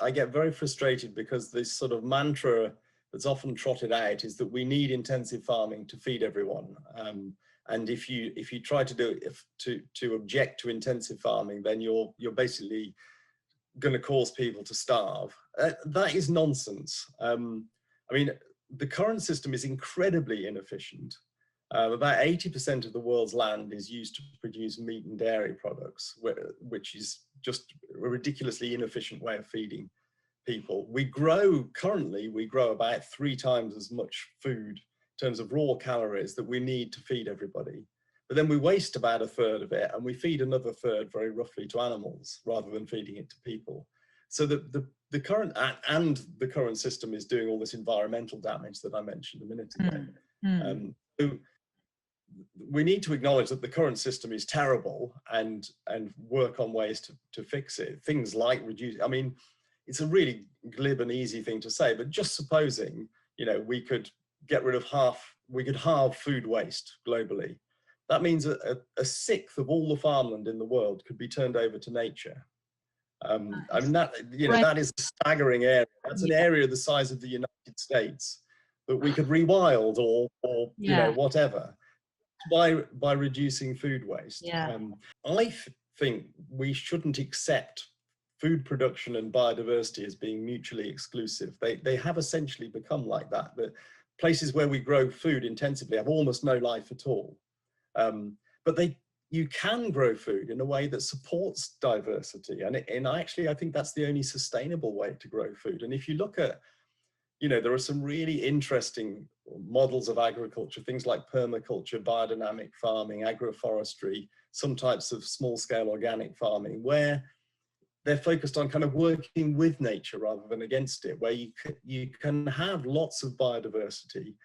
I get very frustrated because this sort of mantra that's often trotted out is that we need intensive farming to feed everyone. And if you try to do it, to object to intensive farming, then you're basically going to cause people to starve. That is nonsense. I mean, the current system is incredibly inefficient. About 80% of the world's land is used to produce meat and dairy products, which is just a ridiculously inefficient way of feeding people. Currently we grow about 3 times as much food in terms of raw calories that we need to feed everybody. But then we waste about 1/3 of it, and we feed another 1/3 very roughly to animals rather than feeding it to people. So the current system is doing all this environmental damage that I mentioned a minute ago. So we need to acknowledge that the current system is terrible and work on ways to fix it. Things like reduce, I mean, it's a really glib and easy thing to say, but just supposing, you know, we could get rid of we could halve food waste globally. That means a 1/6 of all the farmland in the world could be turned over to nature. I mean, that, you know, that is a staggering area. That's an area the size of the United States that we could rewild or you know, whatever, by reducing food waste. I think we shouldn't accept food production and biodiversity as being mutually exclusive. They have essentially become like that. The places where we grow food intensively have almost no life at all. But you can grow food in a way that supports diversity. And actually, I think that's the only sustainable way to grow food. And if you look at, you know, there are some really interesting models of agriculture, things like permaculture, biodynamic farming, agroforestry, some types of small-scale organic farming, where they're focused on kind of working with nature rather than against it, where you can have lots of biodiversity